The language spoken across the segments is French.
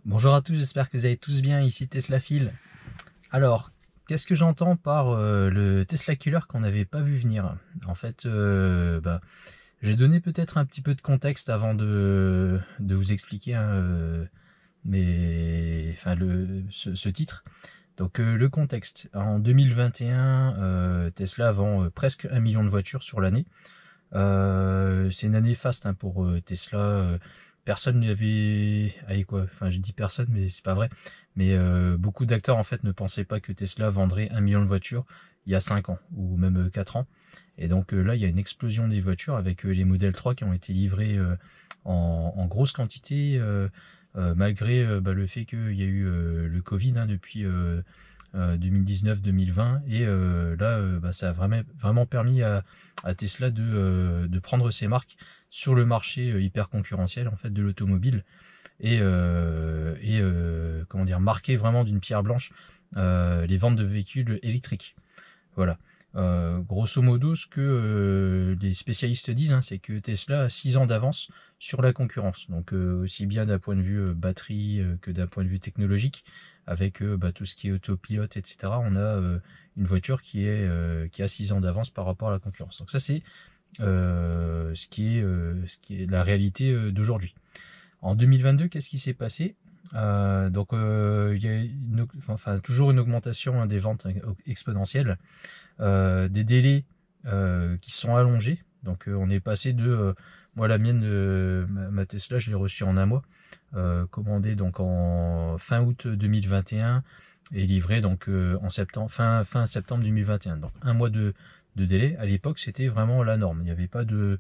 Bonjour à tous, j'espère que vous allez tous bien, ici Tesla Phil. Alors, qu'est-ce que j'entends par le Tesla Killer qu'on n'avait pas vu venir? En fait, j'ai donné peut-être un petit peu de contexte avant de vous expliquer ce titre. Donc le contexte, en 2021, Tesla vend presque 1 million de voitures sur l'année. C'est une année faste pour Tesla. Personne n'avait, allez quoi, enfin je dis personne, mais c'est pas vrai. Mais beaucoup d'acteurs en fait ne pensaient pas que Tesla vendrait 1 million de voitures il y a 5 ans ou même 4 ans. Et donc là il y a une explosion des voitures avec les modèles 3 qui ont été livrés en grosse quantité, malgré le fait qu'il y a eu le Covid depuis 2019-2020. Et ça a vraiment permis à Tesla de prendre ses marques sur le marché hyper concurrentiel en fait de l'automobile et comment dire, marquer vraiment d'une pierre blanche les ventes de véhicules électriques. Voilà. Grosso modo, ce que les spécialistes disent, c'est que Tesla a 6 ans d'avance sur la concurrence. Donc aussi bien d'un point de vue batterie que d'un point de vue technologique, avec tout ce qui est autopilote, etc. On a une voiture qui a 6 ans d'avance par rapport à la concurrence. Donc ça c'est ce qui est la réalité d'aujourd'hui. En 2022, qu'est-ce qui s'est passé? Il y a toujours une augmentation des ventes exponentielles, des délais qui sont allongés. Donc on est passé de moi la mienne, ma Tesla, je l'ai reçue en un mois, commandée donc en fin août 2021 et livrée donc en septembre, fin septembre 2021. Donc un mois de délai. À l'époque, c'était vraiment la norme. Il n'y avait pas de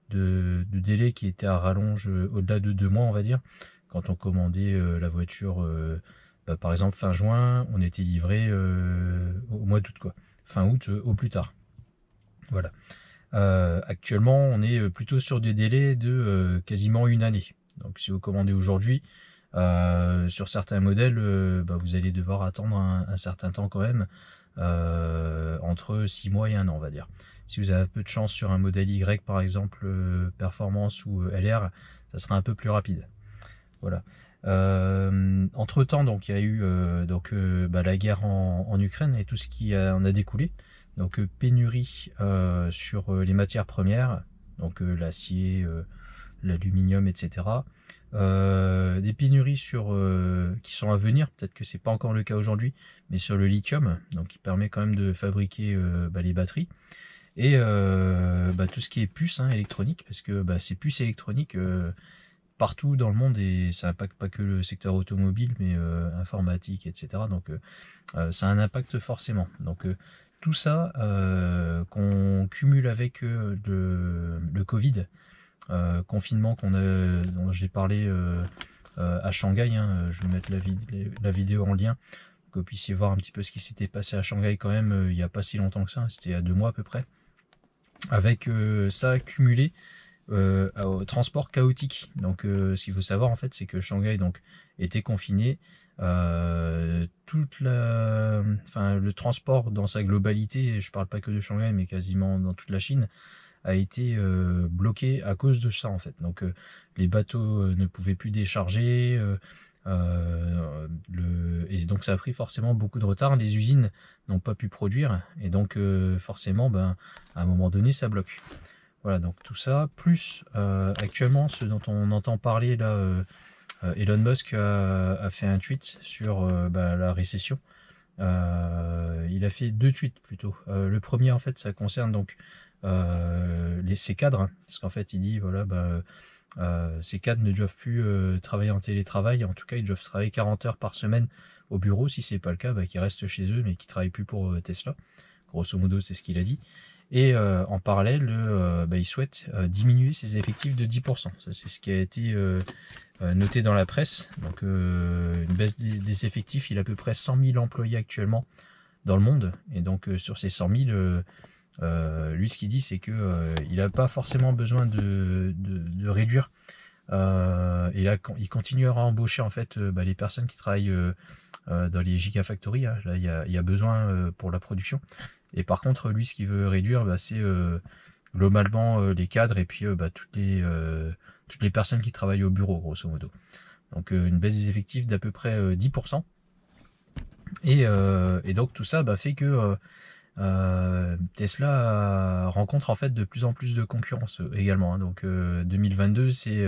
délai qui était à rallonge au-delà de 2 mois, on va dire. Quand on commandait la voiture, par exemple fin juin, on était livré au mois d'août, quoi. Fin août au plus tard. Voilà. Actuellement, on est plutôt sur des délais de quasiment une année. Donc si vous commandez aujourd'hui, sur certains modèles, vous allez devoir attendre un certain temps quand même, entre 6 mois et 1 an, on va dire. Si vous avez un peu de chance sur un modèle Y, par exemple, Performance ou LR, ça sera un peu plus rapide. Voilà. Entre temps, donc il y a eu la guerre en Ukraine et tout ce qui en a découlé. Donc pénurie sur les matières premières, donc l'acier, l'aluminium, etc. Des pénuries qui sont à venir, peut-être que c'est pas encore le cas aujourd'hui, mais sur le lithium, donc qui permet quand même de fabriquer les batteries. Et tout ce qui est puces électroniques, parce que ces puces électroniques partout dans le monde, et ça impacte pas que le secteur automobile, mais informatique, etc. Donc ça a un impact forcément. Donc tout ça qu'on cumule avec le Covid, confinement dont j'ai parlé à Shanghai, je vais mettre la vidéo en lien, que vous puissiez voir un petit peu ce qui s'était passé à Shanghai quand même il n'y a pas si longtemps que ça, c'était il y a 2 mois à peu près, avec ça cumulé au transport chaotique. Donc ce qu'il faut savoir en fait, c'est que Shanghai donc était confiné, le transport dans sa globalité, je parle pas que de Shanghai mais quasiment dans toute la Chine, a été bloqué à cause de ça en fait. Donc les bateaux ne pouvaient plus décharger, et donc ça a pris forcément beaucoup de retard. Les usines n'ont pas pu produire et donc forcément à un moment donné ça bloque. Voilà, donc tout ça, plus actuellement ce dont on entend parler là, Elon Musk a fait un tweet sur la récession. Il a fait 2 tweets plutôt. Le premier en fait ça concerne donc ces cadres, parce qu'en fait il dit voilà ces cadres ne doivent plus travailler en télétravail, en tout cas ils doivent travailler 40 heures par semaine au bureau. Si c'est pas le cas, qu'ils restent chez eux mais qu'ils travaillent plus pour Tesla. Grosso modo c'est ce qu'il a dit. Et en parallèle, il souhaite diminuer ses effectifs de 10%. Ça, c'est ce qui a été noté dans la presse. Donc une baisse des effectifs. Il a à peu près 100 000 employés actuellement dans le monde. Et donc sur ces 100 000, lui ce qu'il dit c'est que il n'a pas forcément besoin de réduire. Et là il continuera à embaucher en fait les personnes qui travaillent dans les Gigafactory. Là il y a besoin pour la production. Et par contre, lui, ce qu'il veut réduire, c'est globalement les cadres et puis toutes les personnes qui travaillent au bureau, grosso modo. donc une baisse des effectifs d'à peu près 10%. Et donc tout ça fait que Tesla rencontre en fait de plus en plus de concurrence également, hein. Donc 2022 c'est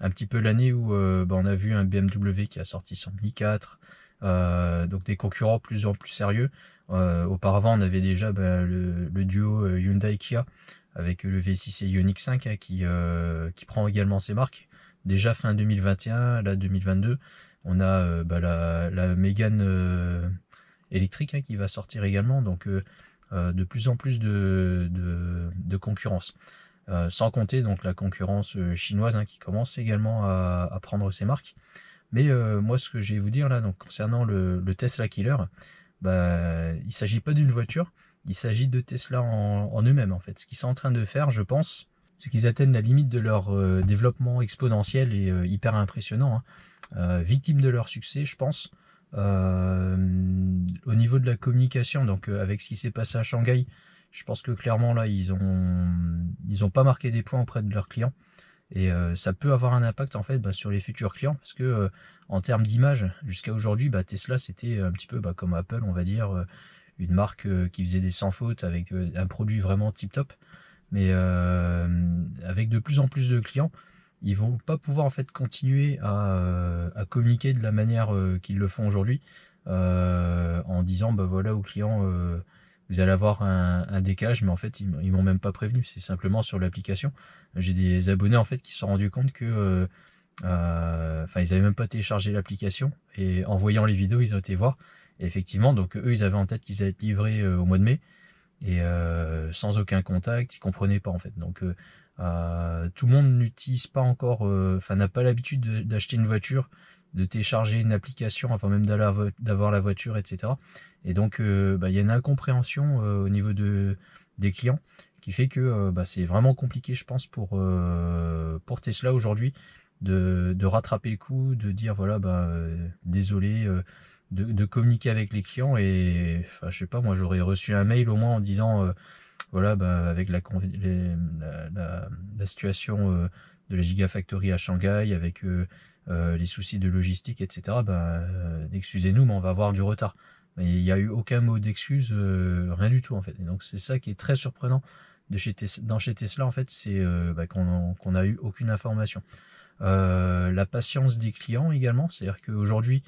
un petit peu l'année où on a vu un BMW qui a sorti son i4, donc des concurrents de plus en plus sérieux. Auparavant on avait déjà le duo Hyundai-Kia avec le V6 et Ioniq 5 hein, qui prend également ses marques. Déjà fin 2021, là 2022, on a la Mégane électrique hein, qui va sortir également, donc de plus en plus de concurrence. Sans compter donc la concurrence chinoise hein, qui commence également à prendre ses marques. Mais moi ce que je vais vous dire là, donc concernant le Tesla Killer, il ne s'agit pas d'une voiture, il s'agit de Tesla en eux-mêmes en fait. Ce qu'ils sont en train de faire, je pense, c'est qu'ils atteignent la limite de leur développement exponentiel et hyper impressionnant, hein. Victimes de leur succès, je pense. Au niveau de la communication, donc avec ce qui s'est passé à Shanghai, je pense que clairement là ils ont pas marqué des points auprès de leurs clients, et ça peut avoir un impact en fait sur les futurs clients, parce que en termes d'image jusqu'à aujourd'hui, Tesla c'était un petit peu comme Apple, on va dire, une marque qui faisait des sans fautes avec un produit vraiment tip top, mais avec de plus en plus de clients, ils vont pas pouvoir en fait continuer à communiquer de la manière qu'ils le font aujourd'hui, en disant voilà aux clients vous allez avoir un décalage, mais en fait ils m'ont même pas prévenu, c'est simplement sur l'application. J'ai des abonnés en fait qui se sont rendus compte que ils avaient même pas téléchargé l'application, et en voyant les vidéos ils ont été voir, et effectivement donc eux ils avaient en tête qu'ils allaient être livrés au mois de mai, et sans aucun contact, ils comprenaient pas en fait. Donc tout le monde n'utilise pas encore, n'a pas l'habitude d'acheter une voiture, de télécharger une application avant même d'avoir la voiture, etc. Et donc il y a une incompréhension au niveau des clients qui fait que c'est vraiment compliqué, je pense, pour Tesla aujourd'hui de rattraper le coup, de dire voilà désolé, de communiquer avec les clients. Et je sais pas, moi j'aurais reçu un mail au moins en disant voilà, avec la situation de la Gigafactory à Shanghai, avec les soucis de logistique, etc. Excusez-nous, mais on va avoir du retard. Mais il n'y a eu aucun mot d'excuse, rien du tout en fait. Et donc c'est ça qui est très surprenant chez Tesla en fait, c'est qu'on n'a eu aucune information. La patience des clients également, c'est-à-dire qu'aujourd'hui,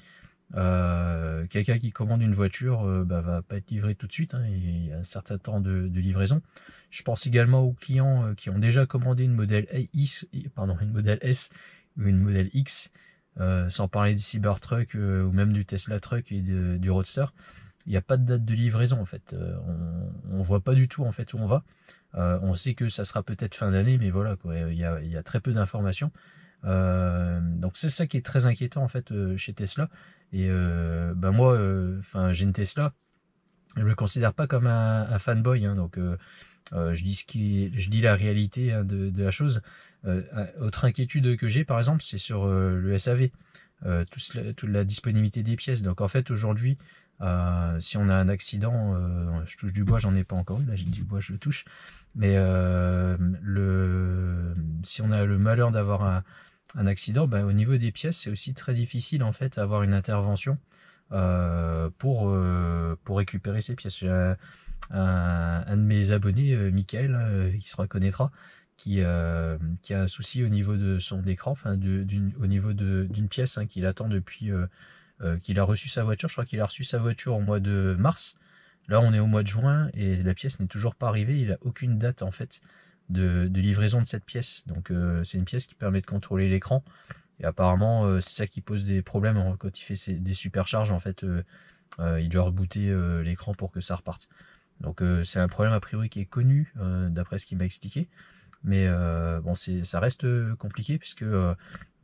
quelqu'un qui commande une voiture va pas être livré tout de suite, hein, il y a un certain temps de livraison. Je pense également aux clients qui ont déjà commandé une modèle une modèle S ou une modèle X, sans parler du Cybertruck ou même du Tesla Truck et du Roadster. Il n'y a pas de date de livraison en fait, on voit pas du tout en fait où on va. On sait que ça sera peut-être fin d'année, mais voilà quoi, il y a très peu d'informations. Donc c'est ça qui est très inquiétant en fait chez Tesla. Et moi j'ai une Tesla, je me considère pas comme un fanboy, hein, donc je dis la réalité hein, de la chose. Autre inquiétude que j'ai par exemple, c'est sur le SAV, toute la disponibilité des pièces. Donc en fait aujourd'hui, si on a un accident, je touche du bois, j'en ai pas encore eu, là j'ai du bois, je le touche, mais si on a le malheur d'avoir un accident, au niveau des pièces, c'est aussi très difficile en fait à avoir une intervention pour récupérer ces pièces. J'ai un de mes abonnés, Michael, qui se reconnaîtra, qui a un souci au niveau de son écran, au niveau d'une pièce hein, qu'il attend depuis qu'il a reçu sa voiture. Je crois qu'il a reçu sa voiture au mois de mars. Là, on est au mois de juin et la pièce n'est toujours pas arrivée. Il n'a aucune date en fait de livraison de cette pièce. Donc, c'est une pièce qui permet de contrôler l'écran. Et apparemment, c'est ça qui pose des problèmes quand il fait des supercharges. En fait, il doit rebooter l'écran pour que ça reparte. Donc, c'est un problème a priori qui est connu d'après ce qu'il m'a expliqué. Mais ça reste compliqué puisque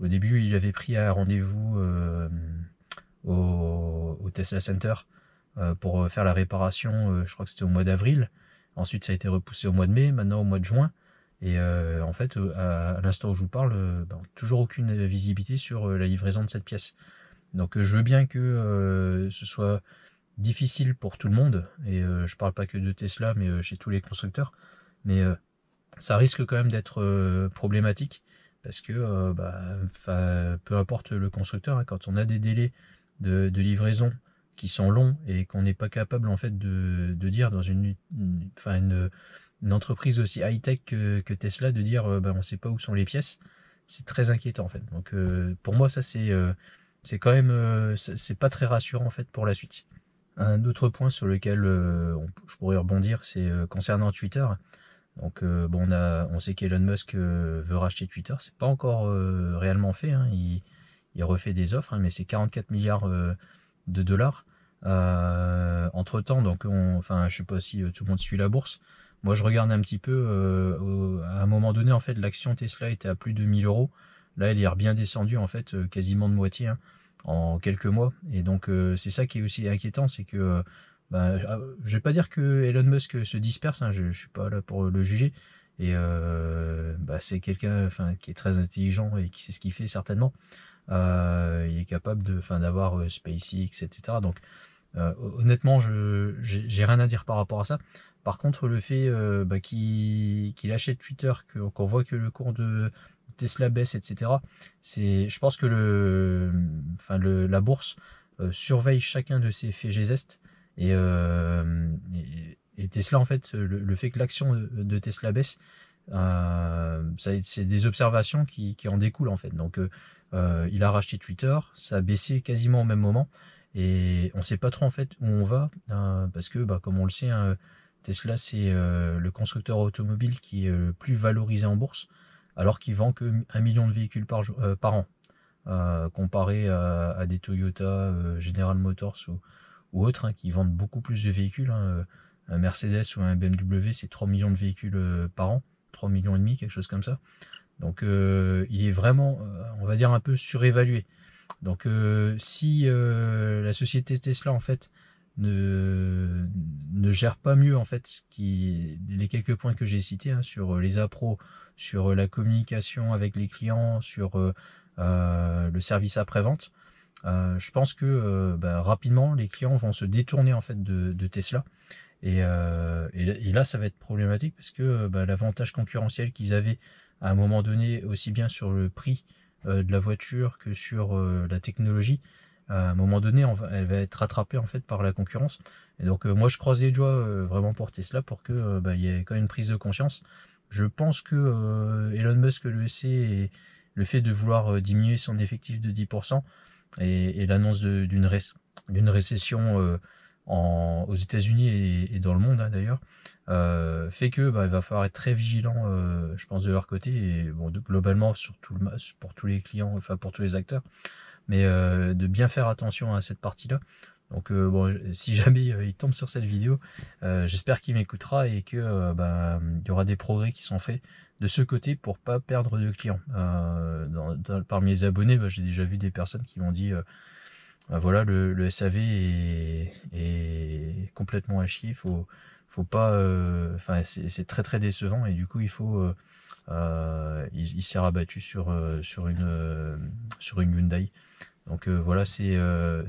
au début, il avait pris un rendez-vous au Tesla Center pour faire la réparation, je crois que c'était au mois d'avril. Ensuite ça a été repoussé au mois de mai, maintenant au mois de juin. Et en fait à l'instant où je vous parle, toujours aucune visibilité sur la livraison de cette pièce. Donc je veux bien que ce soit difficile pour tout le monde, et je parle pas que de Tesla mais chez tous les constructeurs, mais ça risque quand même d'être problématique parce que peu importe le constructeur, hein, quand on a des délais de livraison qui sont longs et qu'on n'est pas capable en fait de dire dans une entreprise aussi high-tech que Tesla, de dire on ne sait pas où sont les pièces, c'est très inquiétant en fait. Donc pour moi ça c'est quand même c'est pas très rassurant en fait pour la suite. Un autre point sur lequel je pourrais rebondir, c'est concernant Twitter. Donc on sait qu'Elon Musk veut racheter Twitter, c'est pas encore réellement fait, hein. Il refait des offres, hein, mais c'est 44 milliards de dollars. Entre temps, donc je sais pas si tout le monde suit la bourse. Moi je regarde un petit peu, à un moment donné en fait l'action Tesla était à plus de 1000 euros. Là elle est bien descendue en fait quasiment de moitié, hein, en quelques mois. Et donc c'est ça qui est aussi inquiétant, c'est que je vais pas dire que Elon Musk se disperse, hein, je suis pas là pour le juger. Et c'est quelqu'un qui est très intelligent et qui sait ce qu'il fait certainement. Il est capable d'avoir SpaceX, etc. Donc honnêtement, j'ai rien à dire par rapport à ça. Par contre, le fait qu'il achète Twitter, qu'on voit que le cours de Tesla baisse, etc. Je pense que la bourse surveille chacun de ces faits et gestes. Et Tesla, en fait, le fait que l'action de Tesla baisse, c'est des observations qui en découlent en fait. Donc il a racheté Twitter, ça a baissé quasiment au même moment. Et on ne sait pas trop en fait où on va, parce que comme on le sait, hein, Tesla c'est le constructeur automobile qui est le plus valorisé en bourse, alors qu'il vend que 1 million de véhicules par an, comparé à des Toyota, General Motors ou autres, hein, qui vendent beaucoup plus de véhicules, hein. Un Mercedes ou un BMW c'est 3 millions de véhicules par an, 3 millions et demi, quelque chose comme ça. Donc il est vraiment, on va dire, un peu surévalué. Donc si la société Tesla en fait ne gère pas mieux en fait les quelques points que j'ai cités, hein, sur les appros, sur la communication avec les clients, sur le service après-vente, je pense que rapidement les clients vont se détourner en fait de Tesla. Et là ça va être problématique, parce que l'avantage concurrentiel qu'ils avaient à un moment donné, aussi bien sur le prix de la voiture que sur la technologie, à un moment donné elle va être rattrapée en fait par la concurrence. Et donc moi je croise les doigts vraiment pour Tesla, pour que y ait quand même une prise de conscience. Je pense que Elon Musk le sait, et le fait de vouloir diminuer son effectif de 10%, et l'annonce d'une récession aux États-Unis et dans le monde, hein, d'ailleurs, fait que il va falloir être très vigilant, je pense, de leur côté, et globalement pour tous les clients, enfin pour tous les acteurs, mais de bien faire attention à cette partie-là. Donc si jamais il tombe sur cette vidéo, j'espère qu'il m'écoutera, et que il y aura des progrès qui sont faits de ce côté pour pas perdre de clients. Parmi les abonnés, j'ai déjà vu des personnes qui m'ont dit voilà, le SAV est complètement à chier, faut pas, c'est très très décevant, et du coup il s'est rabattu sur une Hyundai. Donc voilà, c'est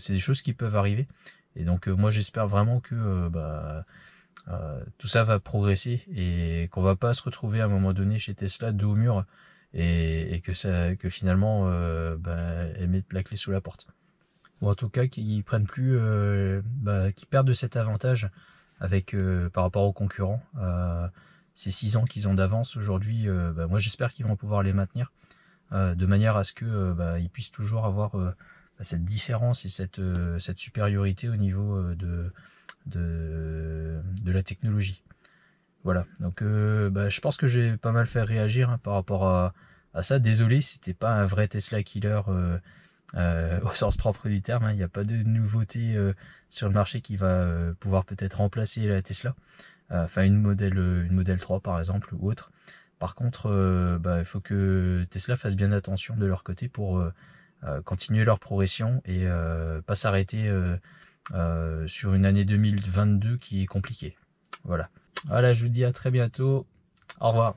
des choses qui peuvent arriver, et donc moi j'espère vraiment que tout ça va progresser, et qu'on va pas se retrouver à un moment donné chez Tesla dos au mur, et que finalement elles mettent la clé sous la porte. Ou en tout cas qu'ils prennent plus, qu'ils perdent de cet avantage par rapport aux concurrents. Ces 6 ans qu'ils ont d'avance aujourd'hui, moi j'espère qu'ils vont pouvoir les maintenir, de manière à ce que ils puissent toujours avoir cette différence et cette supériorité au niveau de la technologie. Voilà, donc je pense que j'ai pas mal fait réagir, hein, par rapport à ça. Désolé, c'était pas un vrai Tesla killer au sens propre du terme, hein. Il n'y a pas de nouveauté sur le marché qui va pouvoir peut-être remplacer la Tesla, une modèle 3 par exemple, ou autre. Par contre, il faut que Tesla fasse bien attention de leur côté pour continuer leur progression, et pas s'arrêter sur une année 2022 qui est compliquée. Voilà, je vous dis à très bientôt, au revoir.